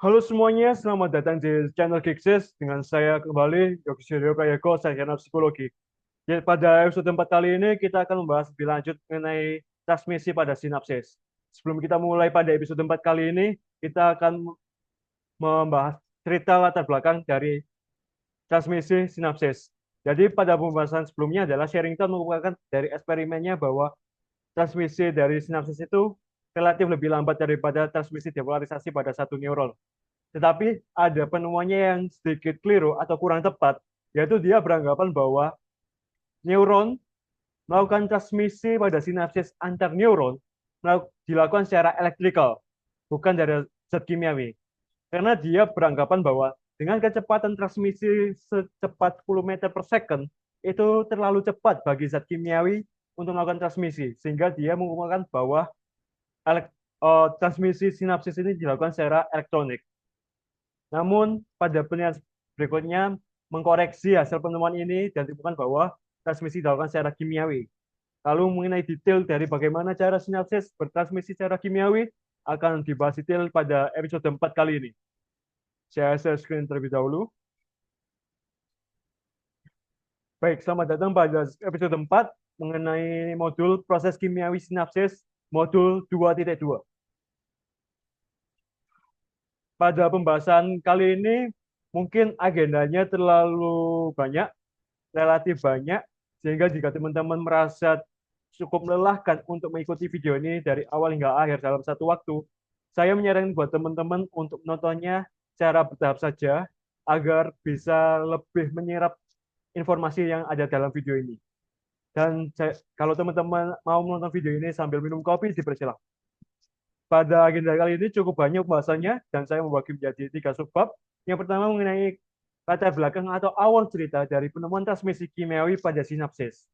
Halo semuanya, selamat datang di channel Geeksis dengan saya kembali Yogi Suryo Prayego, sarjana psikologi. Jadi pada episode 4 kali ini kita akan membahas lebih lanjut mengenai transmisi pada sinapsis. Sebelum kita mulai pada episode 4 kali ini, kita akan membahas cerita latar belakang dari transmisi sinapsis. Jadi pada pembahasan sebelumnya adalah Sherrington mengemukakan dari eksperimennya bahwa transmisi dari sinapsis itu relatif lebih lambat daripada transmisi depolarisasi pada satu neuron. Tetapi ada penemuannya yang sedikit keliru atau kurang tepat, yaitu dia beranggapan bahwa neuron melakukan transmisi pada sinapsis antar neuron dilakukan secara elektrikal, bukan dari zat kimiawi. Karena dia beranggapan bahwa dengan kecepatan transmisi secepat 10 meter per second, itu terlalu cepat bagi zat kimiawi untuk melakukan transmisi, sehingga dia mengumumkan bahwa transmisi sinapsis ini dilakukan secara elektronik. Namun, pada penelitian berikutnya mengkoreksi hasil penemuan ini dan ditemukan bahwa transmisi dilakukan secara kimiawi. Lalu mengenai detail dari bagaimana cara sinapsis bertransmisi secara kimiawi akan dibahas detail pada episode 4 kali ini. Saya share screen terlebih dahulu. Baik, selamat datang pada episode 4 mengenai modul proses kimiawi sinapsis modul 2.2. Pada pembahasan kali ini mungkin agendanya terlalu banyak, relatif banyak, sehingga jika teman-teman merasa cukup melelahkan untuk mengikuti video ini dari awal hingga akhir dalam satu waktu, saya menyarankan buat teman-teman untuk menontonnya secara bertahap saja agar bisa lebih menyerap informasi yang ada dalam video ini. Dan kalau teman-teman mau menonton video ini sambil minum kopi, dipersilakan. Pada agenda kali ini cukup banyak pembahasannya dan saya membagi menjadi 3 subbab. Yang pertama mengenai latar belakang atau awal cerita dari penemuan transmisi kimiawi pada sinapsis.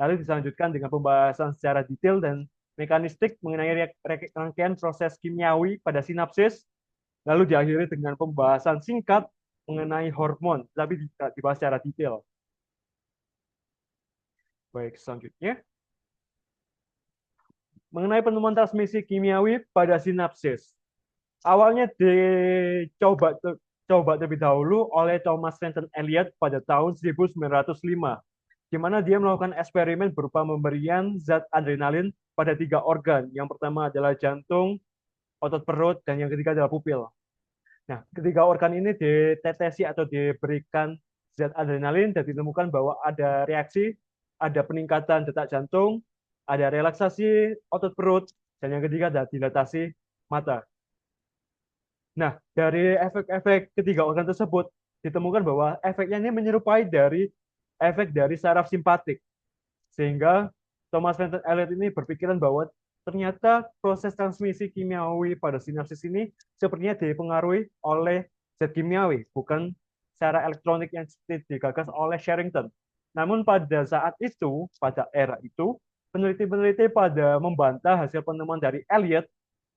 Lalu dilanjutkan dengan pembahasan secara detail dan mekanistik mengenai rangkaian proses kimiawi pada sinapsis. Lalu diakhiri dengan pembahasan singkat mengenai hormon, tapi tidak dibahas secara detail. Baik, selanjutnya mengenai penemuan transmisi kimiawi pada sinapsis. Awalnya dicoba terlebih dahulu oleh Thomas Fenton Elliott pada tahun 1905, di mana dia melakukan eksperimen berupa memberian zat adrenalin pada 3 organ. Yang pertama adalah jantung, otot perut, dan yang ketiga adalah pupil. Nah, ketiga organ ini ditetesi atau diberikan zat adrenalin dan ditemukan bahwa ada reaksi, ada peningkatan detak jantung, ada relaksasi otot perut, dan yang ketiga adalah dilatasi mata. Nah, dari efek-efek ketiga organ tersebut ditemukan bahwa efeknya ini menyerupai dari efek dari saraf simpatik. Sehingga Thomas Fenton Elliott ini berpikiran bahwa ternyata proses transmisi kimiawi pada sinapsis ini sepertinya dipengaruhi oleh zat kimiawi, bukan secara elektronik yang seperti digagas oleh Sherrington. Namun pada saat itu, pada era itu, peneliti-peneliti pada membantah hasil penemuan dari Elliott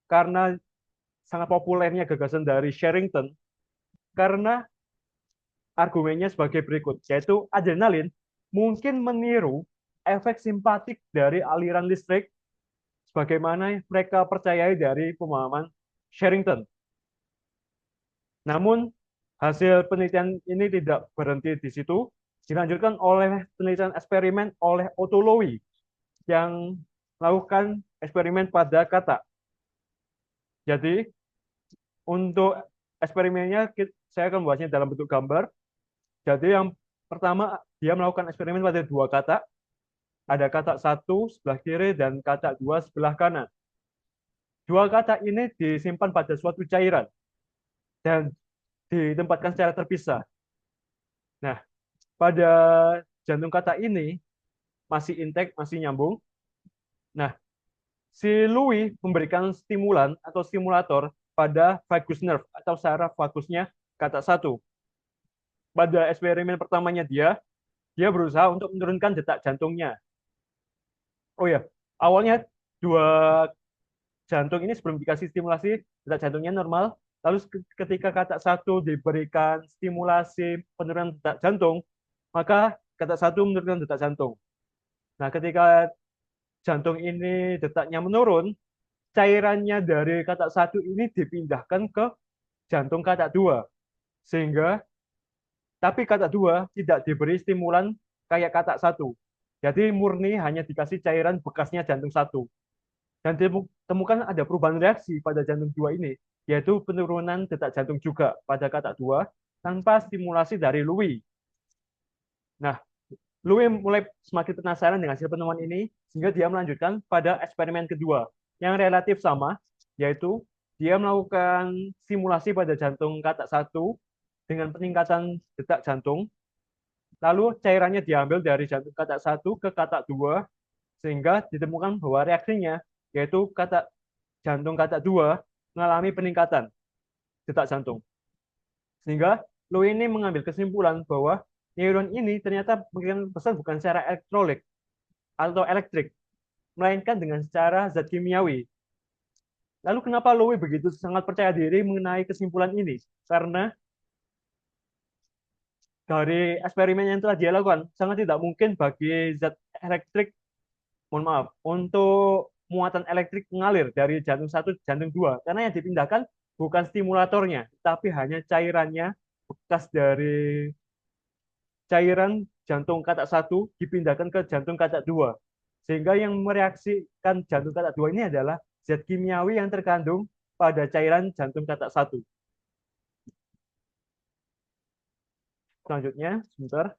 karena sangat populernya gagasan dari Sherrington karena argumennya sebagai berikut, yaitu adrenalin mungkin meniru efek simpatik dari aliran listrik sebagaimana mereka percayai dari pemahaman Sherrington. Namun, hasil penelitian ini tidak berhenti di situ, dilanjutkan oleh penelitian eksperimen oleh Otto Lowy yang melakukan eksperimen pada kata. Jadi, untuk eksperimennya saya akan membuatnya dalam bentuk gambar. Jadi yang pertama dia melakukan eksperimen pada 2 kata. Ada kata 1 sebelah kiri dan kata 2 sebelah kanan. 2 kata ini disimpan pada suatu cairan dan ditempatkan secara terpisah. Nah, pada jantung kata ini masih intek, masih nyambung. Nah, si Louis memberikan stimulan atau stimulator pada vagus nerve atau saraf vagusnya kata 1. Pada eksperimen pertamanya dia berusaha untuk menurunkan detak jantungnya. Oh ya, awalnya 2 jantung ini sebelum dikasih stimulasi, detak jantungnya normal. Lalu ketika kata 1 diberikan stimulasi penurunan detak jantung, maka kata 1 menurunkan detak jantung. Nah, ketika jantung ini detaknya menurun, cairannya dari kata 1 ini dipindahkan ke jantung kata 2. Sehingga, tapi kata 2 tidak diberi stimulan kayak kata 1. Jadi murni hanya dikasih cairan bekasnya jantung 1. Dan ditemukan ada perubahan reaksi pada jantung 2 ini, yaitu penurunan detak jantung juga pada kata 2 tanpa stimulasi dari Louis. Nah, Louis mulai semakin penasaran dengan hasil penemuan ini, sehingga dia melanjutkan pada eksperimen kedua, yang relatif sama, yaitu dia melakukan simulasi pada jantung kata 1 dengan peningkatan detak jantung, lalu cairannya diambil dari jantung kata 1 ke kata 2, sehingga ditemukan bahwa reaksinya, yaitu jantung kata 2 mengalami peningkatan detak jantung. Sehingga Louis ini mengambil kesimpulan bahwa neuron ini ternyata mengirim pesan bukan secara elektrolit atau elektrik, melainkan dengan secara zat kimiawi. Lalu kenapa Louis begitu sangat percaya diri mengenai kesimpulan ini? Karena dari eksperimen yang telah dia lakukan, sangat tidak mungkin bagi zat elektrik, mohon maaf, untuk muatan elektrik mengalir dari jantung 1 ke jantung 2. Karena yang dipindahkan bukan stimulatornya, tapi hanya cairannya bekas dari cairan jantung kata 1 dipindahkan ke jantung kata 2. Sehingga yang mereaksikan jantung kata 2 ini adalah zat kimiawi yang terkandung pada cairan jantung kata 1. Selanjutnya, sebentar.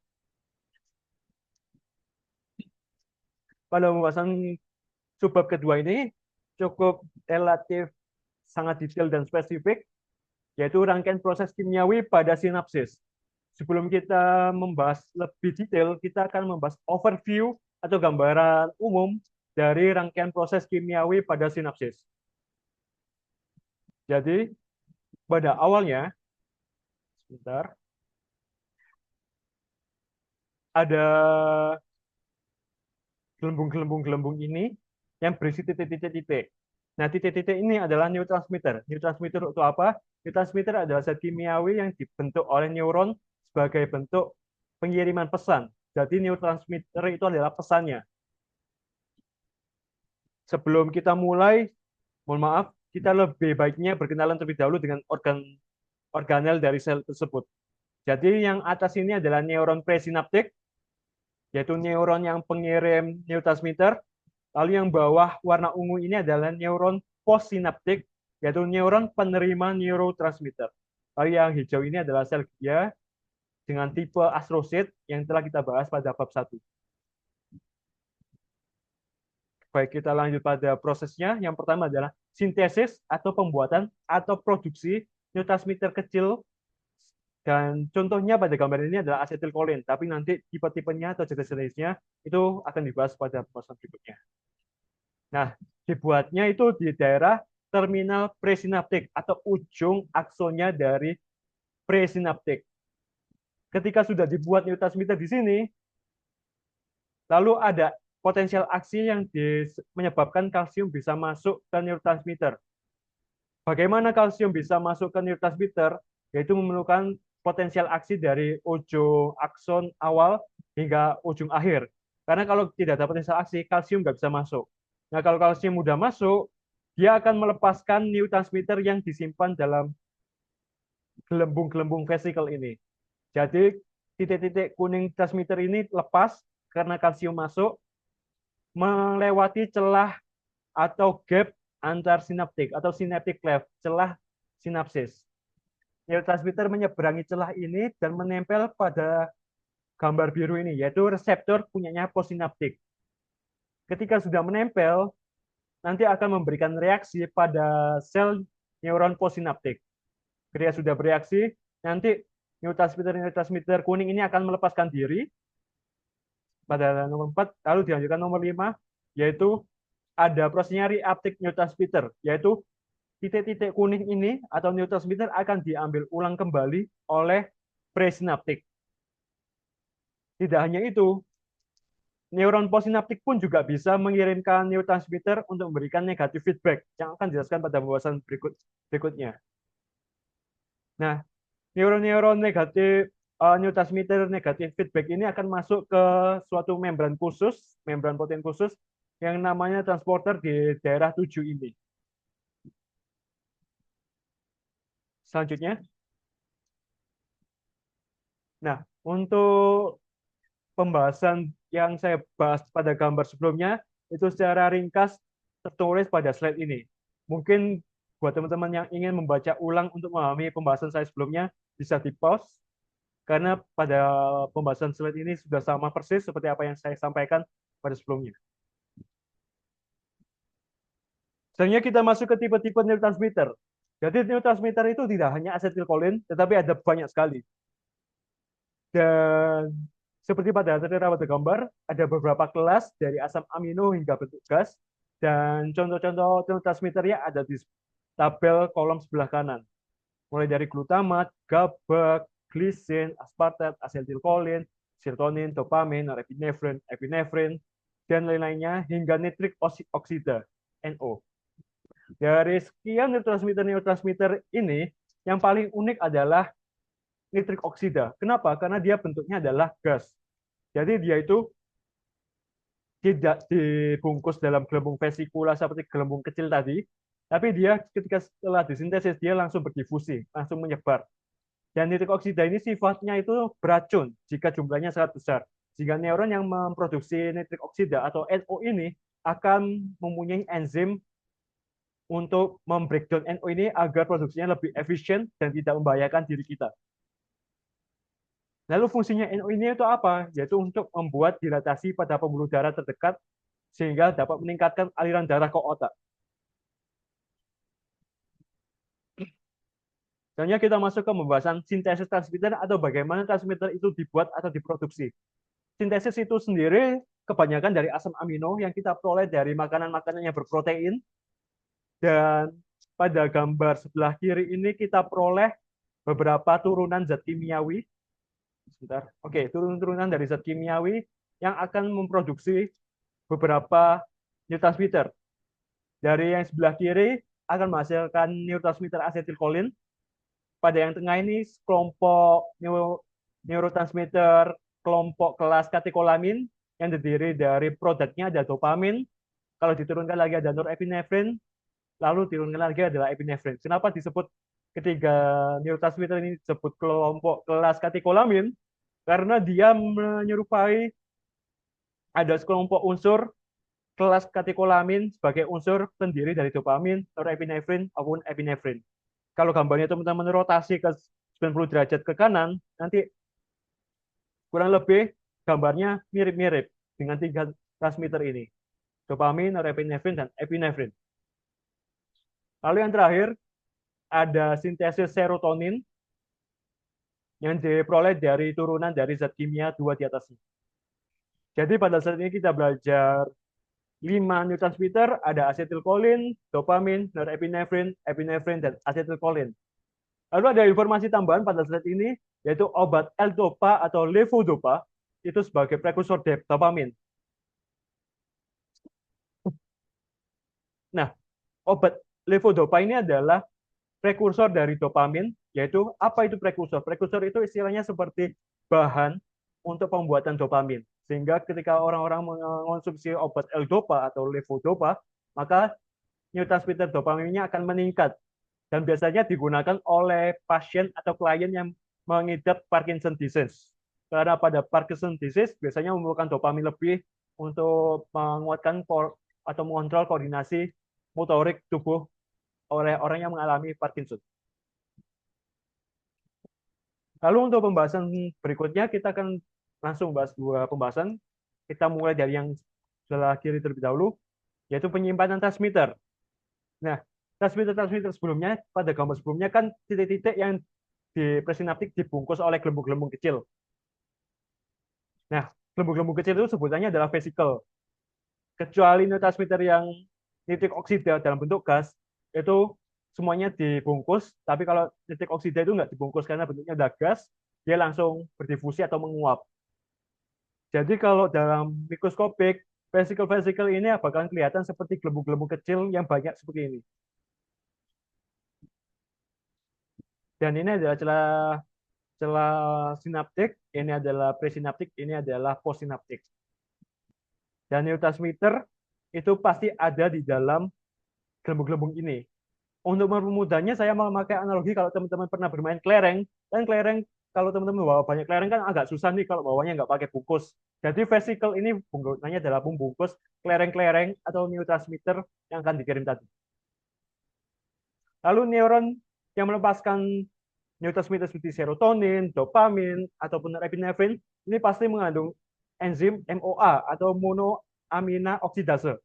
Pada pembahasan subbab kedua ini cukup relatif sangat detail dan spesifik, yaitu rangkaian proses kimiawi pada sinapsis. Sebelum kita membahas lebih detail, kita akan membahas overview atau gambaran umum dari rangkaian proses kimiawi pada sinapsis. Jadi, pada awalnya, sebentar, ada gelembung-gelembung ini yang berisi titik-titik-titik. Nah, titik-titik ini adalah neurotransmitter. Neurotransmitter itu apa? Neurotransmitter adalah zat kimiawi yang dibentuk oleh neuron sebagai bentuk pengiriman pesan. Jadi neurotransmitter itu adalah pesannya. Sebelum kita mulai, mohon maaf, kita lebih baiknya berkenalan terlebih dahulu dengan organel dari sel tersebut. Jadi yang atas ini adalah neuron presinaptik, yaitu neuron yang pengirim neurotransmitter. Lalu yang bawah warna ungu ini adalah neuron postsinaptik, yaitu neuron penerima neurotransmitter. Lalu yang hijau ini adalah sel glia dengan tipe astrosit yang telah kita bahas pada bab 1. Baik, kita lanjut pada prosesnya. Yang pertama adalah sintesis atau pembuatan atau produksi neurotransmitter kecil. Dan contohnya pada gambar ini adalah asetilkolin, tapi nanti tipe-tipenya atau jenis-jenisnya itu akan dibahas pada pembahasan berikutnya. Nah, dibuatnya itu di daerah terminal presinaptik atau ujung aksonnya dari presinaptik. Ketika sudah dibuat neurotransmitter di sini, lalu ada potensial aksi yang menyebabkan kalsium bisa masuk ke neurotransmitter. Bagaimana kalsium bisa masuk ke neurotransmitter? Yaitu memerlukan potensial aksi dari ujung akson awal hingga ujung akhir. Karena kalau tidak ada potensial aksi, kalsium nggak bisa masuk. Nah, kalau kalsium mudah masuk, dia akan melepaskan neurotransmitter yang disimpan dalam gelembung-gelembung vesikel ini. Jadi, titik-titik kuning transmitter ini lepas karena kalsium masuk, melewati celah atau gap antar sinaptik atau synaptic cleft, celah sinapsis. Neurotransmitter menyeberangi celah ini dan menempel pada gambar biru ini, yaitu reseptor punyanya possinaptik. Ketika sudah menempel, nanti akan memberikan reaksi pada sel neuron possinaptik. Ketika sudah bereaksi, nanti neurotransmitter kuning ini akan melepaskan diri pada nomor 4, lalu dilanjutkan nomor 5, yaitu ada prosesnya reuptake neurotransmitter, yaitu titik-titik kuning ini atau neurotransmitter akan diambil ulang kembali oleh presinaptik. Tidak hanya itu, neuron possinaptik pun juga bisa mengirimkan neurotransmitter untuk memberikan negatif feedback yang akan dijelaskan pada pembahasan berikutnya. Nah, neuron-neuron negatif neurotransmitter negatif feedback ini akan masuk ke suatu membran khusus, membran protein khusus yang namanya transporter di daerah 7 ini. Selanjutnya, nah untuk pembahasan yang saya bahas pada gambar sebelumnya itu secara ringkas tertulis pada slide ini. Mungkin buat teman-teman yang ingin membaca ulang untuk memahami pembahasan saya sebelumnya bisa di-pause karena pada pembahasan slide ini sudah sama persis seperti apa yang saya sampaikan pada sebelumnya. Selanjutnya kita masuk ke tipe-tipe neurotransmitter. Jadi neurotransmitter itu tidak hanya asetilkolin, tetapi ada banyak sekali. Dan seperti pada tertera pada gambar, ada beberapa kelas dari asam amino hingga bentuk gas, dan contoh-contoh neurotransmitternya ada di tabel kolom sebelah kanan. Mulai dari glutamat, GABA, glisin, aspartat, asetilkolin, serotonin, dopamin, norepinefrin, epinefrin, dan lain-lainnya hingga nitrik oksida, NO. Dari sekian neurotransmitter ini, yang paling unik adalah nitrik oksida. Kenapa? Karena dia bentuknya adalah gas. Jadi dia itu tidak dibungkus dalam gelembung vesikula seperti gelembung kecil tadi, tapi dia ketika setelah disintesis dia langsung berdifusi, langsung menyebar. Dan nitrik oksida ini sifatnya itu beracun jika jumlahnya sangat besar. Jika neuron yang memproduksi nitrik oksida atau NO ini akan mempunyai enzim untuk membreakdown NO ini agar produksinya lebih efisien dan tidak membahayakan diri kita. Lalu fungsinya NO ini itu apa? Yaitu untuk membuat dilatasi pada pembuluh darah terdekat sehingga dapat meningkatkan aliran darah ke otak. Selanjutnya kita masuk ke pembahasan sintesis transmitter atau bagaimana transmitter itu dibuat atau diproduksi. Sintesis itu sendiri kebanyakan dari asam amino yang kita peroleh dari makanan-makanan yang berprotein. Dan pada gambar sebelah kiri ini kita peroleh beberapa turunan zat kimiawi. Sebentar. Oke, turunan dari zat kimiawi yang akan memproduksi beberapa neurotransmitter. Dari yang sebelah kiri akan menghasilkan neurotransmitter asetilkolin. Pada yang tengah ini kelompok neurotransmitter kelompok kelas katekolamin yang terdiri dari produknya ada dopamin. Kalau diturunkan lagi ada norepinefrin, lalu diturunkan lagi adalah epinefrin. Kenapa disebut ketiga neurotransmitter ini disebut kelompok kelas katekolamin? Karena dia menyerupai ada sekelompok unsur kelas katekolamin sebagai unsur pendiri dari dopamin, norepinefrin, maupun epinefrin. Kalau gambarnya teman-teman rotasi ke 90 derajat ke kanan, nanti kurang lebih gambarnya mirip-mirip dengan tiga transmitter ini. Dopamin, norepinefrin, dan epinefrin. Lalu yang terakhir, ada sintesis serotonin yang diperoleh dari turunan dari zat kimia dua di atasnya. Jadi pada saat ini kita belajar 5 neurotransmitter, ada asetilkolin, dopamin, norepinefrin, epinefrin, dan asetilkolin. Lalu ada informasi tambahan pada slide ini, yaitu obat L-dopa atau levodopa itu sebagai prekursor dopamin. Nah, obat levodopa ini adalah prekursor dari dopamin, yaitu apa itu prekursor? Prekursor itu istilahnya seperti bahan untuk pembuatan dopamin. Sehingga ketika orang-orang mengonsumsi obat L-dopa atau levodopa, maka neurotransmitter dopaminnya akan meningkat. Dan biasanya digunakan oleh pasien atau klien yang mengidap Parkinson disease. Karena pada Parkinson disease biasanya memerlukan dopamin lebih untuk menguatkan atau mengontrol koordinasi motorik tubuh oleh orang yang mengalami Parkinson. Lalu untuk pembahasan berikutnya kita akan langsung bahas dua pembahasan. Kita mulai dari yang sebelah kiri terlebih dahulu, yaitu penyimpanan transmitter. Nah, transmitter-transmitter sebelumnya, pada gambar sebelumnya kan titik-titik yang di presinaptik dibungkus oleh gelembung-gelembung kecil. Nah, gelembung-gelembung kecil itu sebutannya adalah vesicle. Kecuali neurotransmitter yang nitrik oksida dalam bentuk gas, itu semuanya dibungkus, tapi kalau nitrik oksida itu nggak dibungkus karena bentuknya udah gas, dia langsung berdifusi atau menguap. Jadi kalau dalam mikroskopik, vesicle-vesicle ini bakalan kelihatan seperti gelembung-gelembung kecil yang banyak seperti ini. Dan ini adalah celah celah sinaptik, ini adalah presinaptik, ini adalah postsinaptik. Dan neurotransmitter itu pasti ada di dalam gelembung-gelembung ini. Untuk mempermudahnya saya memakai analogi kalau teman-teman pernah bermain kelereng, dan kelereng kalau teman-teman bawa banyak kelereng kan agak susah nih kalau bawanya nggak pakai bungkus. Jadi vesicle ini gunanya adalah membungkus kelereng-kelereng atau neurotransmitter yang akan dikirim tadi. Lalu neuron yang melepaskan neurotransmitter seperti serotonin, dopamin, ataupun norepinefrin ini pasti mengandung enzim MOA atau monoamina oksidase.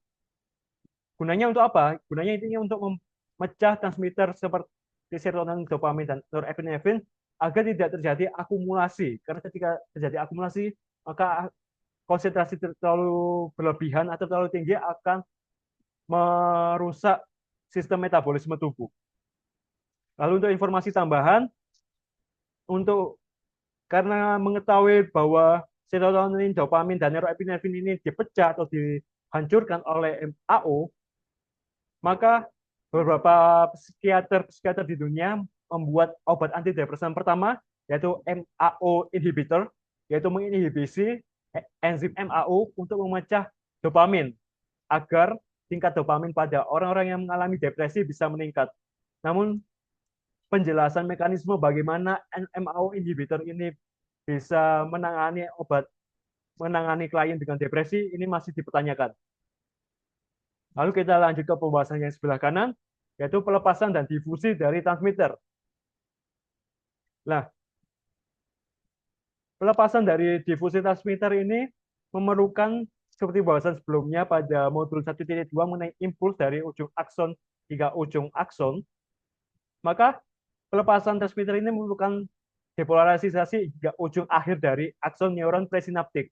Gunanya untuk apa? Gunanya intinya untuk memecah transmitter seperti serotonin, dopamin, dan norepinefrin agar tidak terjadi akumulasi. Karena ketika terjadi akumulasi, maka konsentrasi terlalu berlebihan atau terlalu tinggi akan merusak sistem metabolisme tubuh. Lalu untuk informasi tambahan, untuk karena mengetahui bahwa serotonin, dopamin, dan norepinefrin ini dipecah atau dihancurkan oleh MAO, maka beberapa psikiater di dunia membuat obat antidepresan pertama, yaitu MAO inhibitor, yaitu menginhibisi enzim MAO untuk memecah dopamin, agar tingkat dopamin pada orang-orang yang mengalami depresi bisa meningkat. Namun, penjelasan mekanisme bagaimana MAO inhibitor ini bisa menangani klien dengan depresi ini masih dipertanyakan. Lalu kita lanjut ke pembahasan yang sebelah kanan, yaitu pelepasan dan difusi dari transmitter. Nah, pelepasan dari difusi transmitter ini memerlukan seperti bahasan sebelumnya pada modul 1.2 mengenai impuls dari ujung akson hingga ujung akson, maka pelepasan transmitter ini memerlukan depolarisasi hingga ujung akhir dari akson neuron presinaptik.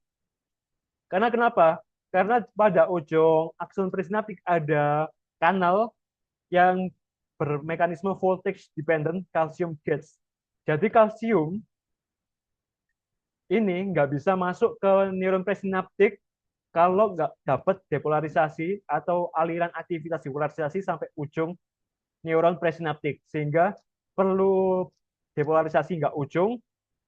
Karena kenapa? Karena pada ujung akson presinaptik ada kanal yang bermekanisme voltage dependent calcium gates. Jadi kalsium ini nggak bisa masuk ke neuron presinaptik kalau nggak dapat depolarisasi atau aliran aktivitas depolarisasi sampai ujung neuron presinaptik. Sehingga perlu depolarisasi nggak ujung,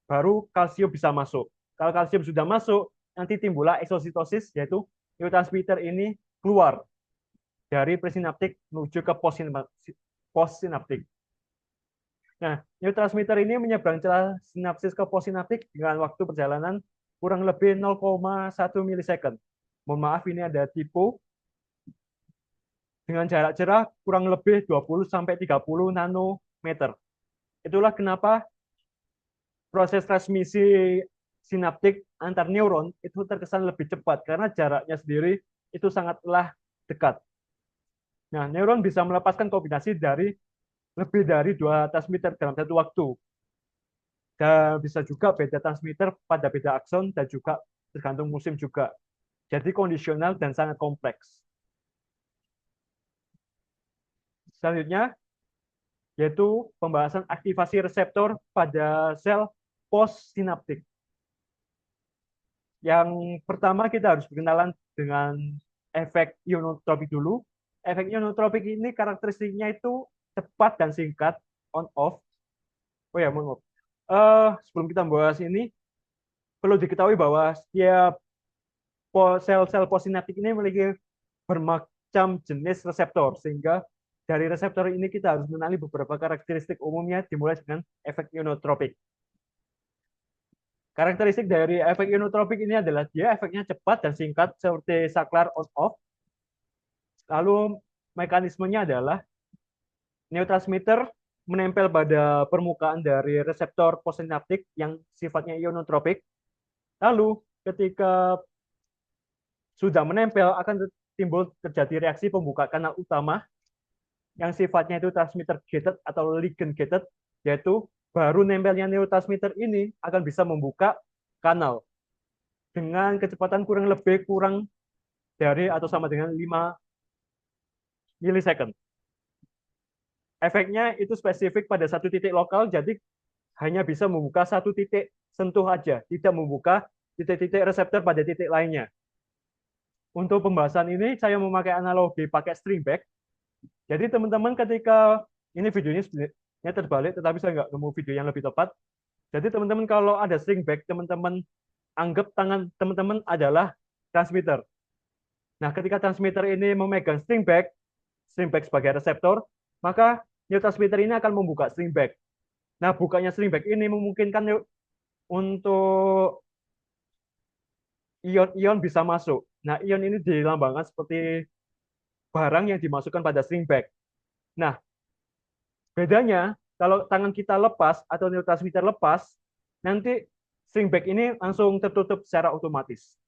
baru kalsium bisa masuk. Kalau kalsium sudah masuk, nanti timbullah eksositosis, yaitu neurotransmitter ini keluar dari presinaptik menuju ke postsinaptik. Nah, neurotransmitter ini menyeberang celah sinapsis ke postsinaptik dengan waktu perjalanan kurang lebih 0,1 milisecond. Mohon maaf, ini ada tipe dengan jarak cerah kurang lebih 20 sampai 30 nanometer. Itulah kenapa proses transmisi sinaptik antar neuron itu terkesan lebih cepat karena jaraknya sendiri itu sangatlah dekat. Nah, neuron bisa melepaskan kombinasi dari lebih dari 2 transmitter dalam satu waktu. Dan bisa juga beda transmitter pada beda akson dan juga tergantung musim juga. Jadi kondisional dan sangat kompleks. Selanjutnya, yaitu pembahasan aktivasi reseptor pada sel postsinaptik. Yang pertama kita harus berkenalan dengan efek ionotropik dulu. Efek ionotropik ini karakteristiknya itu cepat dan singkat, on off. Oh ya, mohon maaf. Sebelum kita membahas ini, perlu diketahui bahwa setiap sel-sel postsinaptik ini memiliki bermacam jenis reseptor, sehingga dari reseptor ini kita harus mengenali beberapa karakteristik umumnya, dimulai dengan efek ionotropik. Karakteristik dari efek ionotropik ini adalah dia efeknya cepat dan singkat seperti saklar on-off. Lalu mekanismenya adalah neurotransmitter menempel pada permukaan dari reseptor postsinaptik yang sifatnya ionotropik. Lalu ketika sudah menempel akan timbul terjadi reaksi pembuka kanal utama yang sifatnya itu transmitter gated atau ligand gated, yaitu baru nempelnya neurotransmitter ini akan bisa membuka kanal dengan kecepatan kurang dari atau sama dengan 5 milisecond. Efeknya itu spesifik pada satu titik lokal, jadi hanya bisa membuka satu titik sentuh aja, tidak membuka titik-titik reseptor pada titik lainnya. Untuk pembahasan ini, saya memakai analogi pakai string bag. Jadi teman-teman ketika, ini videonya sebenarnya terbalik, tetapi saya nggak nemu video yang lebih tepat. Jadi teman-teman kalau ada string bag, teman-teman anggap tangan teman-teman adalah transmitter. Nah, ketika transmitter ini memegang string bag sebagai reseptor, maka neurotransmitter ini akan membuka string back. Nah, bukanya string back ini memungkinkan untuk ion-ion bisa masuk. Nah, ion ini dilambangkan seperti barang yang dimasukkan pada string bag. Nah, bedanya kalau tangan kita lepas atau neurotransmitter lepas, nanti string bag ini langsung tertutup secara otomatis.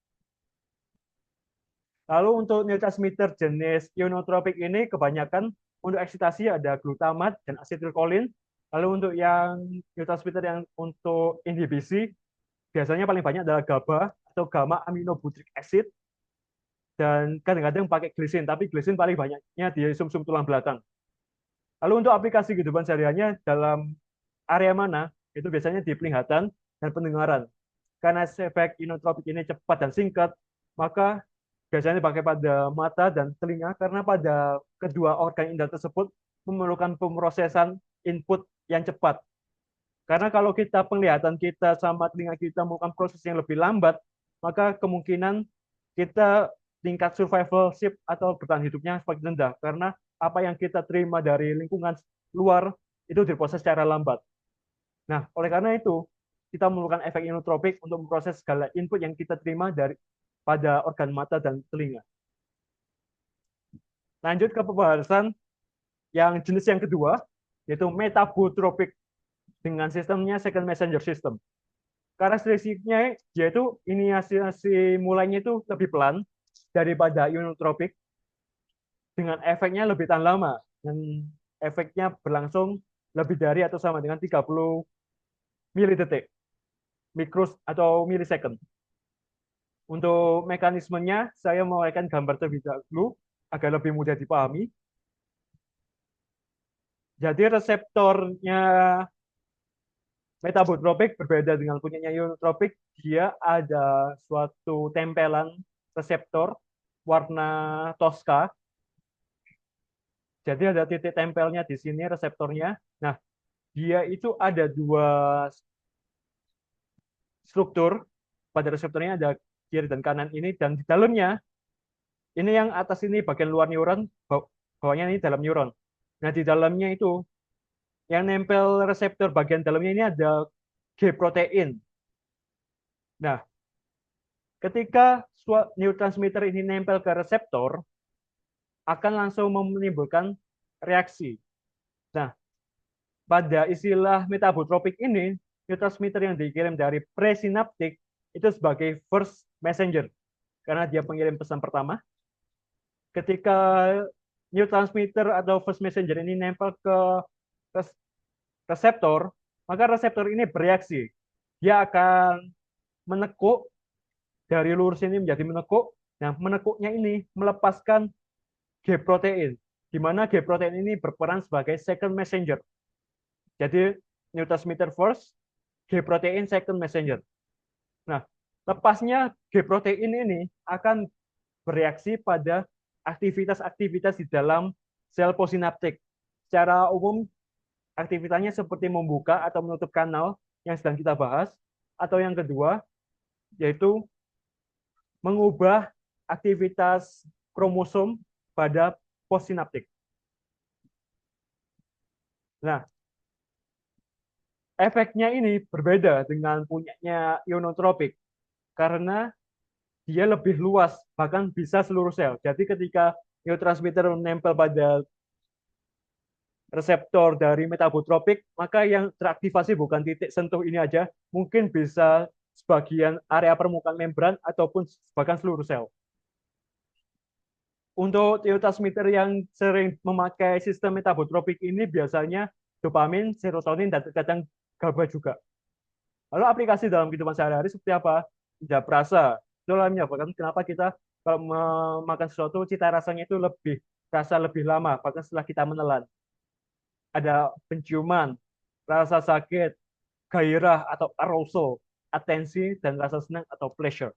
Lalu untuk neurotransmitter jenis ionotropik ini kebanyakan untuk eksitasi ada glutamat dan asetilkolin. Lalu untuk yang neurotransmitter yang untuk inhibisi biasanya paling banyak adalah GABA atau gamma aminobutyric acid dan kadang-kadang pakai glisin, tapi glisin paling banyaknya di sumsum tulang belakang. Lalu untuk aplikasi kehidupan sehari-harinya dalam area mana? Itu biasanya di penglihatan dan pendengaran. Karena efek inotropik ini cepat dan singkat, maka biasanya dipakai pada mata dan telinga karena pada kedua organ indera tersebut memerlukan pemrosesan input yang cepat. Karena kalau kita penglihatan kita sama telinga kita melakukan proses yang lebih lambat, maka kemungkinan kita tingkat survivalship atau bertahan hidupnya semakin rendah karena apa yang kita terima dari lingkungan luar itu diproses secara lambat. Nah, oleh karena itu, kita memerlukan efek inotropik untuk memproses segala input yang kita terima dari pada organ mata dan telinga. Lanjut ke pembahasan yang jenis yang kedua, yaitu metabotropik dengan sistemnya second messenger system. Karakteristiknya yaitu inisiasi mulainya itu lebih pelan daripada inotropik dengan efeknya lebih tahan lama dan efeknya berlangsung lebih dari atau sama dengan 30 milidetik, mikros atau milisecond. Untuk mekanismenya, saya menguraikan gambar terlebih dahulu agar lebih mudah dipahami. Jadi reseptornya metabotropik berbeda dengan punyanya ionotropik, dia ada suatu tempelan reseptor warna toska. Jadi ada titik tempelnya di sini reseptornya. Nah, dia itu ada dua struktur. Pada reseptornya ada kiri dan kanan ini, dan di dalamnya, ini yang atas ini bagian luar neuron, bawahnya ini dalam neuron. Nah, di dalamnya itu, yang nempel reseptor bagian dalamnya ini ada G-protein. Nah, ketika neurotransmitter ini nempel ke reseptor, akan langsung menimbulkan reaksi. Nah, pada istilah metabotropik ini, neurotransmitter yang dikirim dari presinaptik itu sebagai first messenger, karena dia pengirim pesan pertama. Ketika neurotransmitter atau first messenger ini nempel ke reseptor, maka reseptor ini bereaksi. Dia akan menekuk dari luar sini menjadi menekuk. Nah, menekuknya ini melepaskan G-protein, di mana G-protein ini berperan sebagai second messenger. Jadi, neurotransmitter first, G-protein second messenger. Nah, lepasnya G-protein ini akan bereaksi pada aktivitas-aktivitas di dalam sel posinaptik. Secara umum, aktivitasnya seperti membuka atau menutup kanal yang sedang kita bahas, atau yang kedua, yaitu mengubah aktivitas kromosom pada postsinaptik. Nah, efeknya ini berbeda dengan punyanya ionotropik karena dia lebih luas, bahkan bisa seluruh sel. Jadi ketika neurotransmitter menempel pada reseptor dari metabotropik, maka yang teraktivasi bukan titik sentuh ini aja, mungkin bisa sebagian area permukaan membran ataupun bahkan seluruh sel. Untuk neurotransmitter yang sering memakai sistem metabotropik ini biasanya dopamin, serotonin, dan kadang GABA juga. Lalu aplikasi dalam kehidupan sehari-hari seperti apa? Tidak perasa. Itulah menyebabkan kenapa kita kalau memakan sesuatu, cita rasanya itu lebih rasa lebih lama, bahkan setelah kita menelan. Ada penciuman, rasa sakit, gairah atau arousal, atensi, dan rasa senang atau pleasure.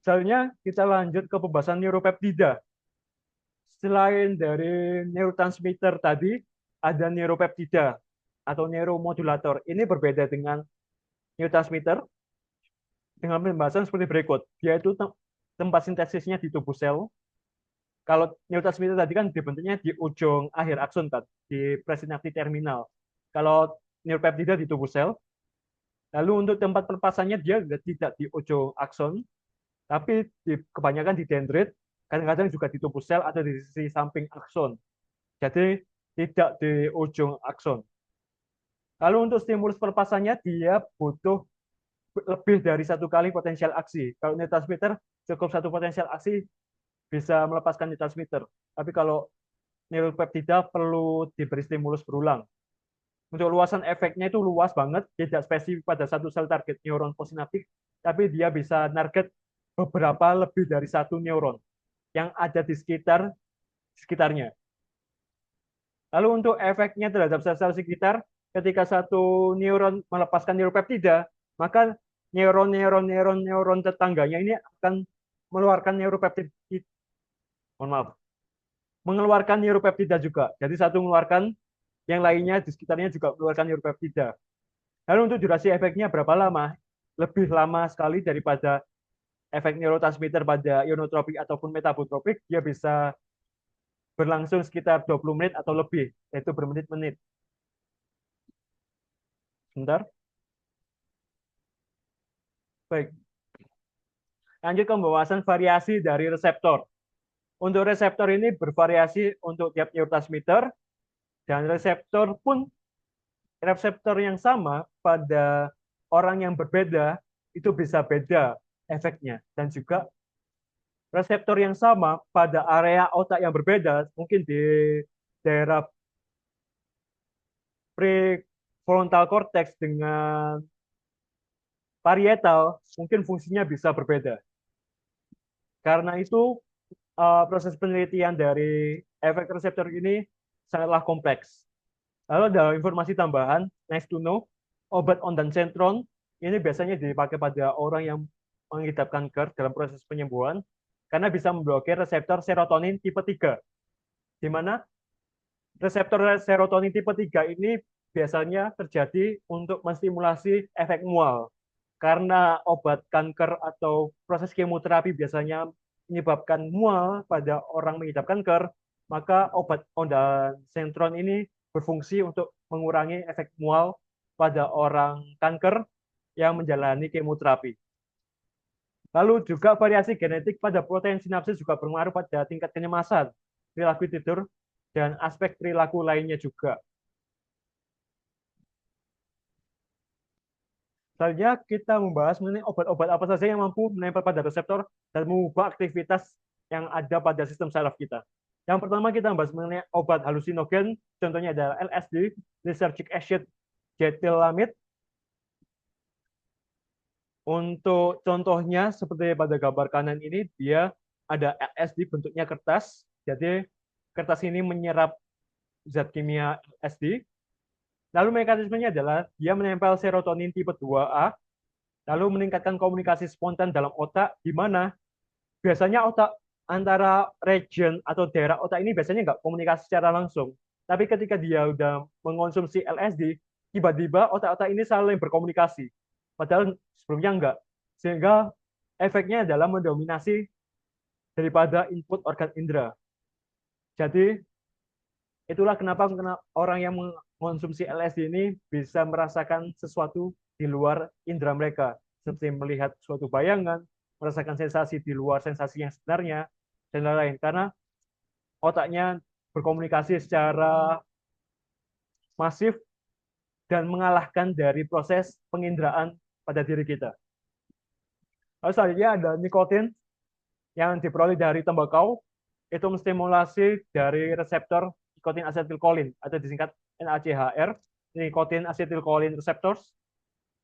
Selanjutnya kita lanjut ke pembahasan neuropeptida. Selain dari neurotransmitter tadi, ada neuropeptida atau neuromodulator. Ini berbeda dengan neurotransmitter dengan pembahasan seperti berikut, yaitu tempat sintesisnya di tubuh sel, Kalau neurotransmitter tadi kan dibentuknya di ujung akhir akson, di presinaptik terminal. Kalau neuropeptida di tubuh sel. Lalu untuk tempat pelepasannya dia tidak di ujung akson, tapi kebanyakan di dendrit, kadang-kadang juga di tubuh sel atau di sisi samping akson. Jadi tidak di ujung akson. Lalu untuk stimulus pelepasannya dia butuh lebih dari satu kali potensial aksi. Kalau neurotransmitter cukup satu potensial aksi bisa melepaskan neurotransmitter. Tapi kalau neuropeptida perlu diberi stimulus berulang. Untuk luasan efeknya itu luas banget, tidak spesifik pada satu sel target neuron possinaptik, tapi dia bisa target beberapa lebih dari satu neuron yang ada di sekitarnya. Lalu untuk efeknya terhadap sel-sel sekitar, ketika satu neuron melepaskan neuropeptida, maka neuron tetangganya ini akan mengeluarkan neuropeptida, mohon maaf, mengeluarkan neuropeptida juga. Jadi satu mengeluarkan, yang lainnya di sekitarnya juga mengeluarkan neuropeptida. Lalu untuk durasi efeknya berapa lama? Lebih lama sekali daripada efek neurotransmitter pada ionotropik ataupun metabotropik. Dia bisa berlangsung sekitar 20 menit atau lebih, yaitu bermenit-menit. Sebentar. Baik. Lanjut ke pembahasan variasi dari reseptor. Untuk reseptor ini bervariasi untuk tiap neurotransmitter, dan reseptor yang sama pada orang yang berbeda itu bisa beda efeknya. Dan juga reseptor yang sama pada area otak yang berbeda, mungkin di daerah prefrontal cortex dengan parietal, mungkin fungsinya bisa berbeda. Karena itu, proses penelitian dari efek reseptor ini sangatlah kompleks. Lalu ada informasi tambahan, nice to know, obat ondansetron ini biasanya dipakai pada orang yang mengidap kanker dalam proses penyembuhan karena bisa memblokir reseptor serotonin tipe 3, di mana reseptor serotonin tipe 3 ini biasanya terjadi untuk menstimulasi efek mual. Karena obat kanker atau proses kemoterapi biasanya menyebabkan mual pada orang mengidap kanker, maka obat ondansetron ini berfungsi untuk mengurangi efek mual pada orang kanker yang menjalani kemoterapi. Lalu juga variasi genetik pada protein sinapsis juga berpengaruh pada tingkat kenyamasan, perilaku tidur, dan aspek perilaku lainnya juga. Selanjutnya kita membahas mengenai obat-obat apa saja yang mampu menempel pada reseptor dan mengubah aktivitas yang ada pada sistem saraf kita. Yang pertama kita membahas mengenai obat halusinogen, contohnya adalah LSD, lysergic acid diethylamide. Untuk contohnya seperti pada gambar kanan ini, dia ada LSD bentuknya kertas, jadi kertas ini menyerap zat kimia LSD. Lalu mekanismenya adalah dia menempel serotonin tipe 2A, lalu meningkatkan komunikasi spontan dalam otak, di mana biasanya otak antara region atau daerah otak ini biasanya nggak komunikasi secara langsung. Tapi ketika dia udah mengonsumsi LSD, tiba-tiba otak-otak ini saling berkomunikasi. Padahal sebelumnya enggak. Sehingga efeknya adalah mendominasi daripada input organ indera. Jadi itulah kenapa orang yang mengonsumsi LSD ini bisa merasakan sesuatu di luar indera mereka, seperti melihat suatu bayangan, merasakan sensasi di luar sensasi yang sebenarnya, dan lain-lain. Karena otaknya berkomunikasi secara masif dan mengalahkan dari proses penginderaan pada diri kita. Lalu selanjutnya ada nikotin yang diperoleh dari tembakau, itu menstimulasi dari reseptor nikotin asetilkolin atau disingkat NACHR, nikotin asetilkolin receptors.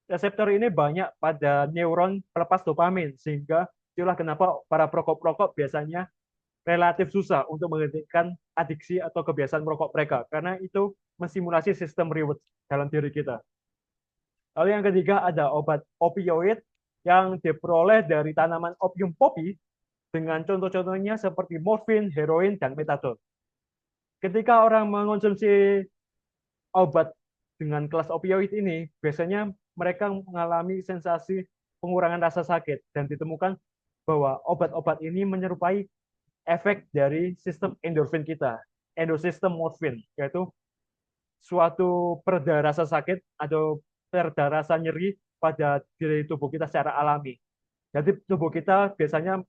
Reseptor ini banyak pada neuron pelepas dopamin, sehingga itulah kenapa para perokok-perokok biasanya relatif susah untuk menghentikan adiksi atau kebiasaan merokok mereka, karena itu menstimulasi sistem reward dalam diri kita. Lalu yang ketiga ada obat opioid yang diperoleh dari tanaman opium poppy, dengan contoh-contohnya seperti morfin, heroin, dan metadon. Ketika orang mengonsumsi obat dengan kelas opioid ini, biasanya mereka mengalami sensasi pengurangan rasa sakit, dan ditemukan bahwa obat-obat ini menyerupai efek dari sistem endorfin kita, endosistem morfin, yaitu suatu pereda rasa sakit atau pereda rasa nyeri pada diri tubuh kita secara alami. Jadi tubuh kita biasanya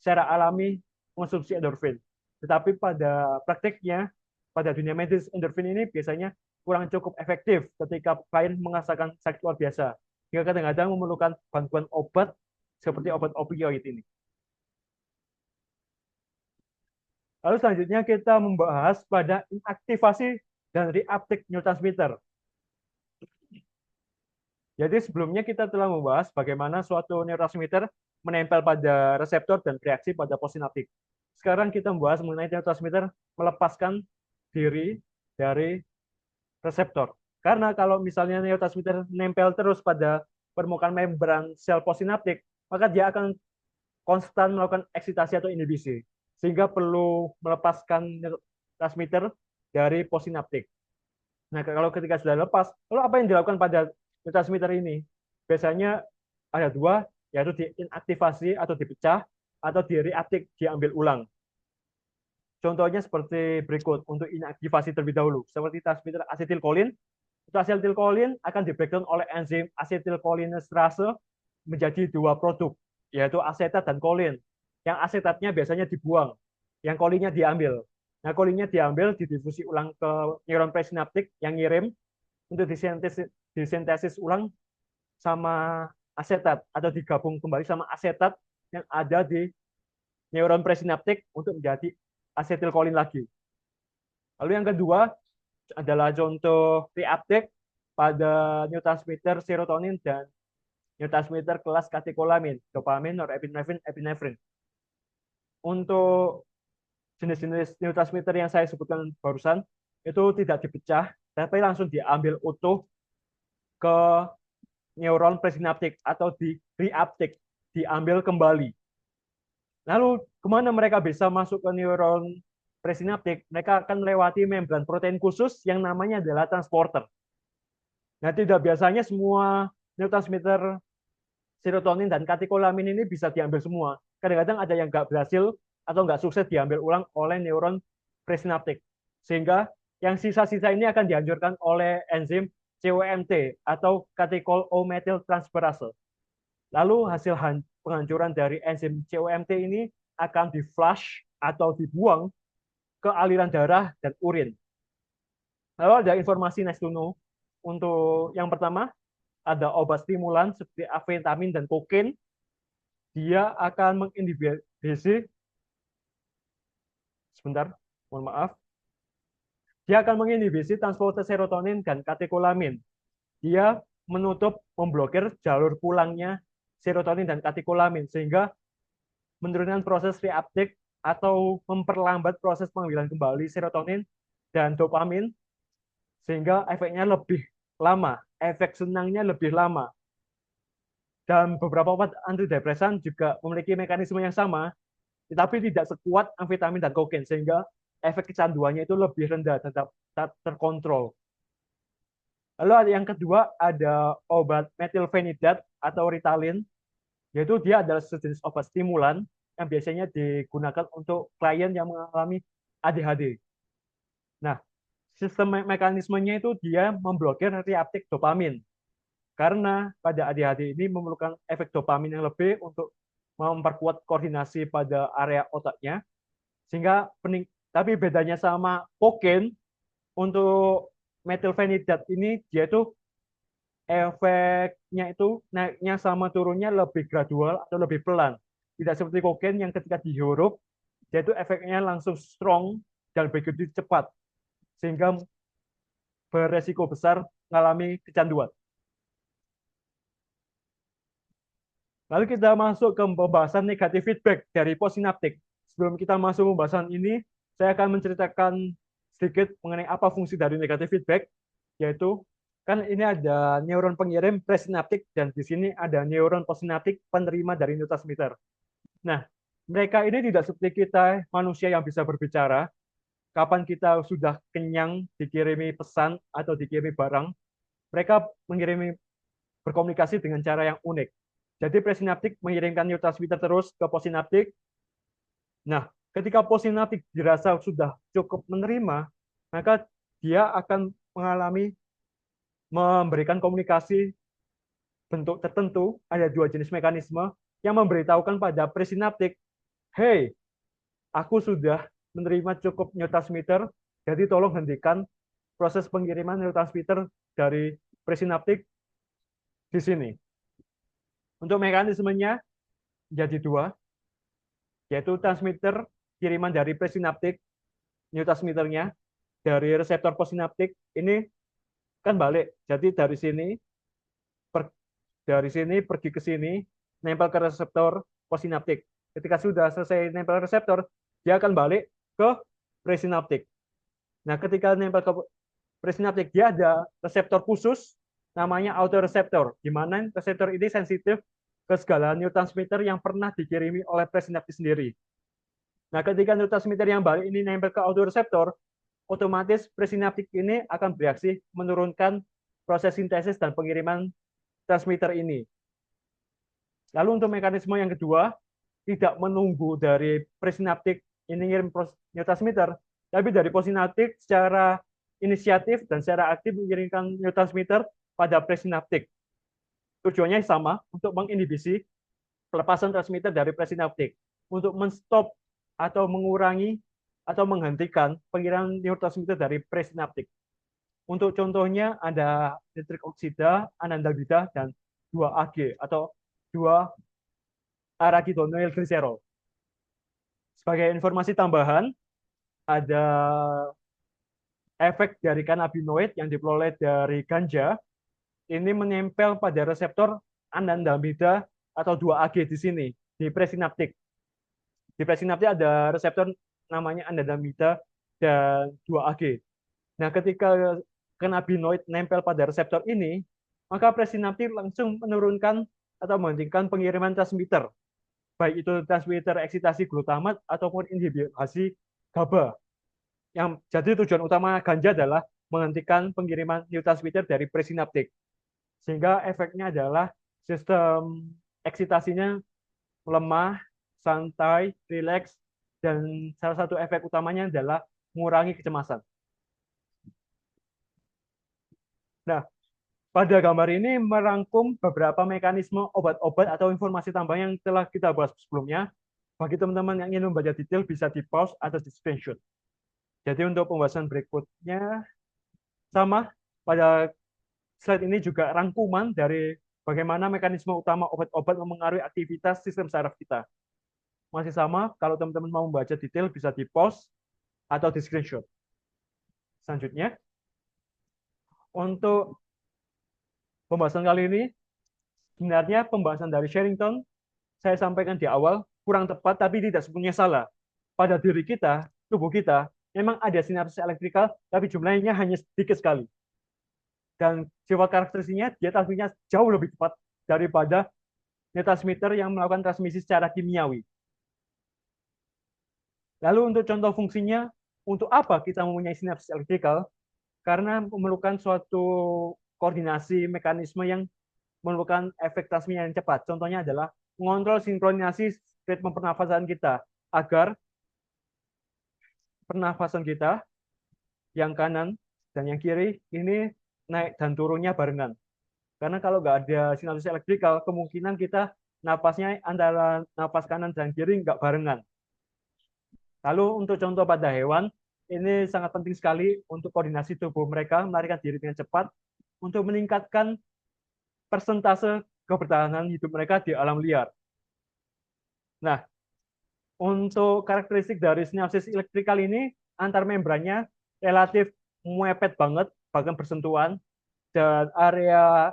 secara alami mengonsumsi endorfin. Tetapi pada praktiknya, pada dunia medis, endorfin ini biasanya kurang cukup efektif ketika klien merasakan sakit luar biasa. Hingga kadang-kadang memerlukan bantuan obat seperti obat opioid ini. Lalu selanjutnya kita membahas pada inaktivasi dan reuptake neurotransmitter. Jadi sebelumnya kita telah membahas bagaimana suatu neurotransmitter menempel pada reseptor dan bereaksi pada possinaptik. Sekarang kita membahas mengenai neurotransmitter melepaskan diri dari reseptor. Karena kalau misalnya neurotransmitter nempel terus pada permukaan membran sel possinaptik, maka dia akan konstan melakukan eksitasi atau inhibisi, sehingga perlu melepaskan neurotransmitter dari possinaptik. Nah, kalau ketika sudah lepas, lalu apa yang dilakukan pada neurotransmitter ini? Biasanya ada dua, yaitu diinaktivasi atau dipecah, atau di-reuptake, diambil ulang. Contohnya seperti berikut untuk inaktivasi terlebih dahulu, seperti transmitter asetilkolin. Untuk asetilkolin akan di-breakdown oleh enzim asetilkolinesterase menjadi dua produk, yaitu asetat dan kolin. Yang asetatnya biasanya dibuang, yang kolinnya diambil. Nah, kolinnya diambil, didifusi ulang ke neuron presinaptik yang ngirim untuk disintesis ulang sama asetat atau digabung kembali sama asetat yang ada di neuron presinaptik untuk menjadi asetilkolin lagi. Lalu yang kedua adalah contoh reuptake pada neurotransmitter serotonin dan neurotransmitter kelas katekolamin, dopamin, norepinefrin, epinefrin. Untuk jenis-jenis neurotransmitter yang saya sebutkan barusan itu tidak dipecah, tapi langsung diambil utuh ke neuron presinaptik atau di reuptake, diambil kembali. Lalu kemana mereka bisa masuk ke neuron presinaptik? Mereka akan melewati membran protein khusus yang namanya adalah transporter. Nah, tidak biasanya semua neurotransmitter serotonin dan katekolamin ini bisa diambil semua. Kadang-kadang ada yang nggak berhasil atau nggak sukses diambil ulang oleh neuron presinaptik. Sehingga yang sisa-sisa ini akan dihancurkan oleh enzim COMT atau catechol O-methyl transferase. Lalu hasil penghancuran dari enzim COMT ini akan di-flush atau dibuang ke aliran darah dan urin. Lalu ada informasi next to know. Untuk yang pertama, ada obat stimulan seperti amfetamin dan kokain. Dia akan menginhibisi, sebentar, mohon maaf. Dia akan menginhibisi transporter serotonin dan katekolamin. Dia menutup, memblokir jalur pulangnya serotonin dan katekolamin, sehingga menurunkan proses reuptake atau memperlambat proses pengambilan kembali serotonin dan dopamin, sehingga efeknya lebih lama, efek senangnya lebih lama. Dan beberapa obat antidepresan juga memiliki mekanisme yang sama, tetapi tidak sekuat amfetamin dan kokain, sehingga efek kecanduannya itu lebih rendah, tetap terkontrol. Lalu ada yang kedua, ada obat metilfenidat atau Ritalin, yaitu dia adalah sejenis obat stimulan yang biasanya digunakan untuk klien yang mengalami ADHD. Nah, sistem mekanismenya itu dia memblokir reuptake dopamin. Karena pada ADHD ini memerlukan efek dopamin yang lebih untuk memperkuat koordinasi pada area otaknya, sehingga tapi bedanya sama kokain, untuk metilfenidat ini dia itu efeknya itu naiknya sama turunnya lebih gradual atau lebih pelan. Tidak seperti kokain yang ketika dihirup, dia itu efeknya langsung strong dan begitu cepat, sehingga beresiko besar mengalami kecanduan. Lalu kita masuk ke pembahasan negatif feedback dari possinaptik. Sebelum kita masuk pembahasan ini, saya akan menceritakan sedikit mengenai apa fungsi dari negatif feedback, yaitu kan ini ada neuron pengirim presinaptik dan di sini ada neuron possinaptik penerima dari neurotransmitter. Nah, mereka ini tidak seperti kita manusia yang bisa berbicara. Kapan kita sudah kenyang dikirimi pesan atau dikirimi barang, mereka mengirim berkomunikasi dengan cara yang unik. Jadi presinaptik mengirimkan neurotransmitter terus ke possinaptik. Nah, Ketika possinaptik dirasa sudah cukup menerima, maka dia akan mengalami memberikan komunikasi bentuk tertentu. Ada dua jenis mekanisme yang memberitahukan pada presinaptik, hey, aku sudah menerima cukup neurotransmitter, jadi tolong hentikan proses pengiriman neurotransmitter dari presinaptik di sini. Untuk mekanismenya jadi dua, yaitu transmitter kiriman dari presinaptik, neurotransmitternya dari reseptor postsinaptik ini kan balik. Jadi per, dari sini pergi ke sini, nempel ke reseptor postsinaptik. Ketika sudah selesai nempel reseptor, dia akan balik ke presinaptik. Nah, ketika nempel ke presinaptik, dia ada reseptor khusus namanya autoreseptor, di mana reseptor ini sensitif ke segala neurotransmitter yang pernah dikirimi oleh presinaptik sendiri. Nah, ketika neurotransmitter yang balik ini nempel ke autoreseptor, otomatis presinaptik ini akan bereaksi menurunkan proses sintesis dan pengiriman transmitter ini. Lalu untuk mekanisme yang kedua, tidak menunggu dari presinaptik ini ngirim neurotransmitter, tapi dari possinaptik secara inisiatif dan secara aktif mengirimkan neurotransmitter pada presinaptik. Tujuannya sama, untuk menginhibisi pelepasan transmitter dari presinaptik, untuk menstop atau mengurangi atau menghentikan pengiriman neurotransmitter dari presinaptik. Untuk contohnya ada nitrik oksida, anandamida, dan 2-AG atau 2 arachidonyl glycerol. Sebagai informasi tambahan, ada efek dari kanabinoid yang diperoleh dari ganja ini menempel pada reseptor anandamida atau 2-AG di sini di presinaptik. Di presinaptik ada reseptor namanya anandamida dan 2-AG. Nah, ketika kanabinoid nempel pada reseptor ini, maka presinaptik langsung menurunkan atau menghentikan pengiriman transmitter, baik itu transmitter eksitasi glutamat ataupun inhibisi GABA. Yang jadi tujuan utama ganja adalah menghentikan pengiriman neurotransmitter dari presinaptik. Sehingga efeknya adalah sistem eksitasinya lemah, santai, rileks, dan salah satu efek utamanya adalah mengurangi kecemasan. Nah, pada gambar ini merangkum beberapa mekanisme obat-obat atau informasi tambahan yang telah kita bahas sebelumnya. Bagi teman-teman yang ingin membaca detail bisa di pause atau di screenshot. Jadi untuk pembahasan berikutnya sama, pada slide ini juga rangkuman dari bagaimana mekanisme utama obat-obat mempengaruhi aktivitas sistem saraf kita. Masih sama, kalau teman-teman mau membaca detail bisa di pause atau di screenshot. Selanjutnya, untuk pembahasan kali ini, sebenarnya pembahasan dari Sherrington saya sampaikan di awal kurang tepat tapi tidak sepenuhnya salah. Pada diri kita, tubuh kita, memang ada sinapsis elektrikal, tapi jumlahnya hanya sedikit sekali. Dan sifat karakteristiknya, dia transmisinya jauh lebih cepat daripada neurotransmitter yang melakukan transmisi secara kimiawi. Lalu untuk contoh fungsinya, untuk apa kita mempunyai sinapsis elektrikal? Karena memerlukan suatu koordinasi mekanisme yang memerlukan efek transmisi yang cepat. Contohnya adalah mengontrol sinkronisasi ritme pernafasan kita agar pernafasan kita yang kanan dan yang kiri ini naik dan turunnya barengan. Karena kalau nggak ada sinapsis elektrikal, kemungkinan kita napasnya antara napas kanan dan kiri nggak barengan. Lalu untuk contoh pada hewan, ini sangat penting sekali untuk koordinasi tubuh mereka melarikan diri dengan cepat untuk meningkatkan persentase kebertahanan hidup mereka di alam liar. Nah, untuk karakteristik dari sinapsis elektrikal ini, antar membrannya relatif mepet banget, bahkan bersentuhan, dan area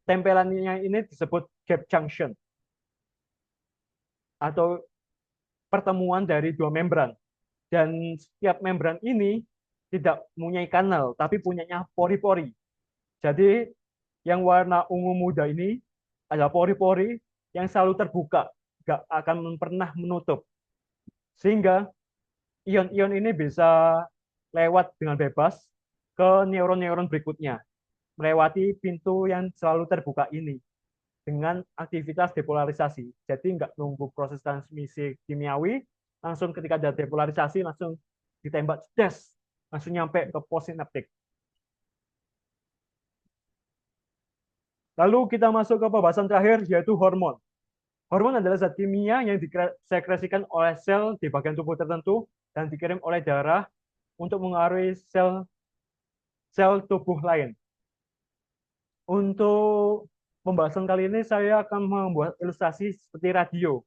tempelannya ini disebut gap junction, atau pertemuan dari dua membran. Dan setiap membran ini tidak mempunyai kanal, tapi punyanya pori-pori. Jadi yang warna ungu muda ini adalah pori-pori yang selalu terbuka, nggak akan pernah menutup. Sehingga ion-ion ini bisa lewat dengan bebas ke neuron-neuron berikutnya, melewati pintu yang selalu terbuka ini dengan aktivitas depolarisasi. Jadi nggak nunggu proses transmisi kimiawi, langsung ketika ada depolarisasi langsung ditembak des, langsung nyampe ke possinaptik. Lalu kita masuk ke pembahasan terakhir yaitu hormon. Hormon adalah zat kimia yang disekresikan oleh sel di bagian tubuh tertentu dan dikirim oleh darah untuk mengaruhi sel tubuh lain. Untuk pembahasan kali ini saya akan membuat ilustrasi seperti radio.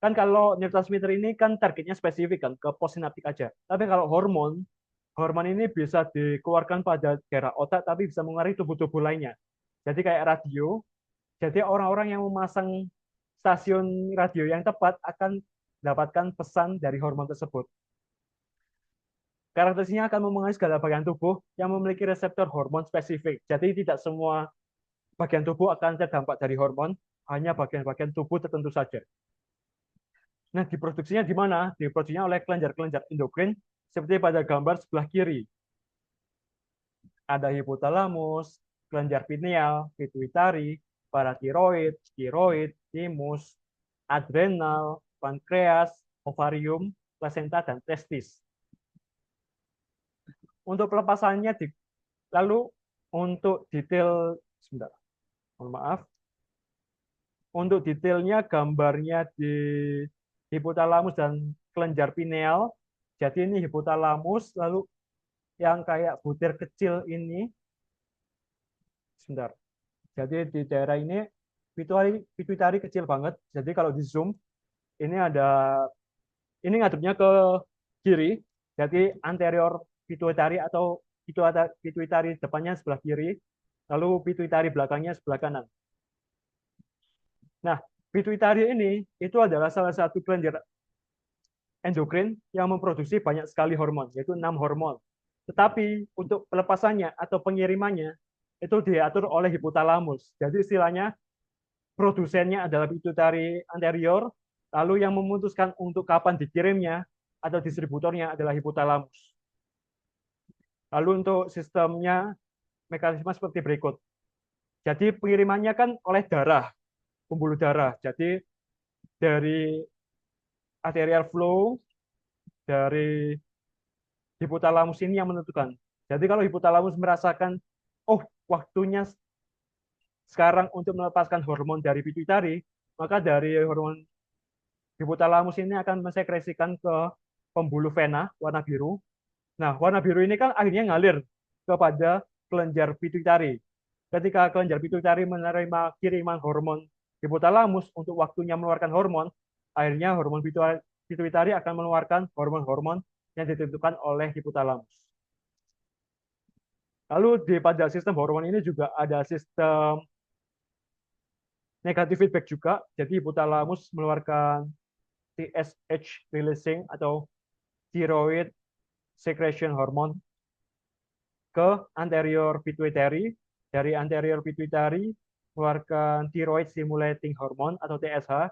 Kan kalau neurotransmitter ini kan targetnya spesifik kan ke possinaptik aja. Tapi kalau hormon, hormon ini bisa dikeluarkan pada daerah otak tapi bisa mengaruhi tubuh-tubuh lainnya. Jadi kayak radio, jadi orang-orang yang memasang stasiun radio yang tepat akan mendapatkan pesan dari hormon tersebut. Karakteristiknya akan memengaruhi segala bagian tubuh yang memiliki reseptor hormon spesifik. Jadi tidak semua bagian tubuh akan terdampak dari hormon, hanya bagian-bagian tubuh tertentu saja. Nah, diproduksinya di mana? Diproduksinya oleh kelenjar-kelenjar endokrin seperti pada gambar sebelah kiri. Ada hipotalamus, kelenjar pineal, pituitari, paratiroid, tiroid, timus, adrenal, pankreas, ovarium, plasenta, dan testis. Untuk pelepasannya, lalu untuk detail, sebentar, mohon maaf, untuk detailnya gambarnya di hipotalamus dan kelenjar pineal. Jadi ini hipotalamus, lalu yang kayak butir kecil ini, sebentar. Jadi di daerah ini pituitari kecil banget. Jadi kalau di zoom ini ini ngadepnya ke kiri. Jadi anterior pituitari atau pituitari depannya sebelah kiri, lalu pituitari belakangnya sebelah kanan. Nah, pituitari ini itu adalah salah satu kelenjar endokrin yang memproduksi banyak sekali hormon, yaitu 6 hormon. Tetapi untuk pelepasannya atau pengirimannya itu diatur oleh hipotalamus. Jadi istilahnya produsennya adalah pituitari anterior, lalu yang memutuskan untuk kapan dikirimnya atau distributornya adalah hipotalamus. Lalu untuk sistemnya mekanisme seperti berikut. Jadi pengirimannya kan oleh darah, pembuluh darah. Jadi dari arterial flow dari hipotalamus ini yang menentukan. Jadi kalau hipotalamus merasakan, oh waktunya sekarang untuk melepaskan hormon dari pituitari, maka dari hormon hipotalamus ini akan mensekresikan ke pembuluh vena warna biru. Nah, warna biru ini kan akhirnya ngalir kepada kelenjar pituitari. Ketika kelenjar pituitari menerima kiriman hormon hipotalamus untuk waktunya mengeluarkan hormon, akhirnya hormon pituitari akan mengeluarkan hormon-hormon yang ditentukan oleh hipotalamus. Lalu pada sistem hormon ini juga ada sistem negatif feedback juga. Jadi hipotalamus mengeluarkan TSH releasing atau thyroid secretion hormone ke anterior pituitary. Dari anterior pituitary mengeluarkan thyroid stimulating hormone atau TSH.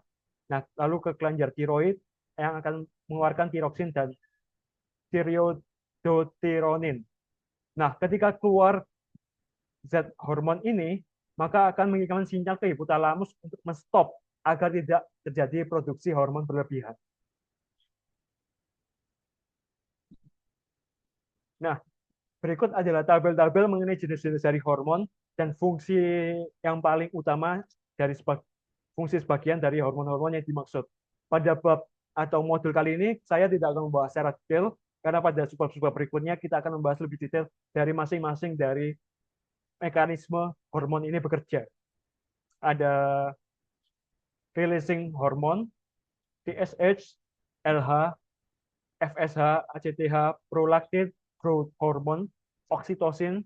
Nah, lalu ke kelenjar tiroid yang akan mengeluarkan tiroksin dan thyrodotironin. Nah, ketika keluar zat hormon ini, maka akan mengirimkan sinyal ke hipotalamus untuk menstop agar tidak terjadi produksi hormon berlebihan. Nah, berikut adalah tabel-tabel mengenai jenis-jenis dari hormon dan fungsi yang paling utama dari fungsi sebagian dari hormon-hormon yang dimaksud. Pada bab atau modul kali ini, saya tidak akan membahas secara detail, karena pada bab-bab berikutnya kita akan membahas lebih detail dari masing-masing dari mekanisme hormon ini bekerja. Ada releasing hormon, TSH, LH, FSH, ACTH, prolaktin, growth hormone, oksitosin,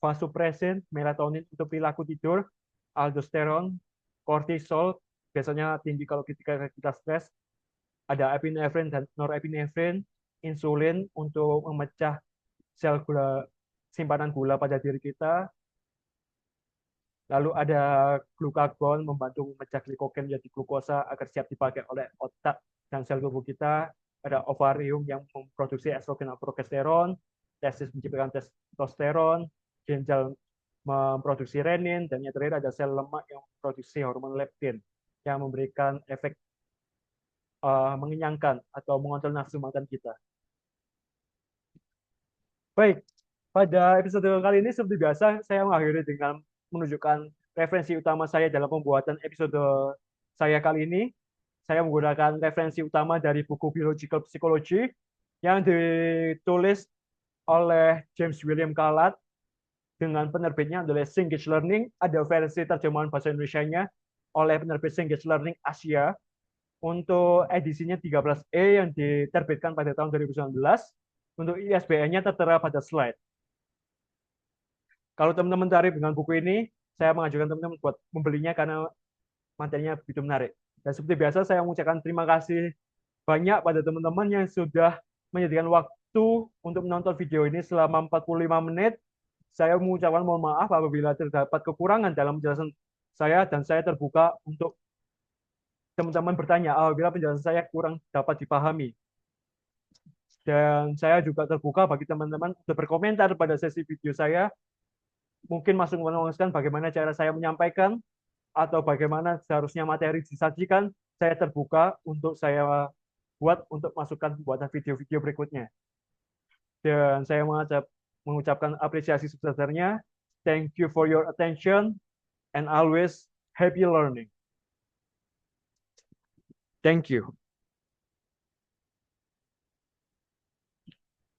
vasopresin, melatonin untuk perilaku tidur, aldosteron, kortisol, biasanya tinggi kalau ketika kita stres, ada epinefrin dan norepinefrin, insulin untuk memecah sel gula, simpanan gula pada diri kita, lalu ada glukagon membantu memecah glikogen menjadi glukosa agar siap dipakai oleh otak dan sel tubuh kita, ada ovarium yang memproduksi estrogen dan progesteron, testis menciptakan testosteron, ginjal memproduksi renin, dan yang terakhir ada sel lemak yang memproduksi hormon leptin yang memberikan efek mengenyangkan atau mengontrol nafsu makan kita. Baik, pada episode kali ini seperti biasa saya mengakhiri dengan menunjukkan referensi utama saya dalam pembuatan episode saya kali ini. Saya menggunakan referensi utama dari buku Biological Psychology yang ditulis oleh James William Calat dengan penerbitnya adalah Cengage Learning. Ada versi terjemahan bahasa Indonesianya oleh penerbit Cengage Learning Asia. Untuk edisinya 13E yang diterbitkan pada tahun 2019. Untuk ISBN-nya tertera pada slide. Kalau teman-teman tertarik dengan buku ini, saya mengajukan teman-teman buat membelinya karena materinya begitu menarik. Dan seperti biasa, saya mengucapkan terima kasih banyak pada teman-teman yang sudah menyediakan waktu untuk menonton video ini selama 45 menit. Saya mengucapkan mohon maaf apabila terdapat kekurangan dalam penjelasan saya dan saya terbuka untuk teman-teman bertanya apabila penjelasan saya kurang dapat dipahami. Dan saya juga terbuka bagi teman-teman untuk berkomentar pada sesi video saya. Mungkin masuk menuliskan bagaimana cara saya menyampaikan atau bagaimana seharusnya materi disajikan. Saya terbuka untuk saya buat untuk masukkan buatan video-video berikutnya. Dan saya mengucapkan apresiasi sebesarnya. Thank you for your attention and always happy learning. Thank you.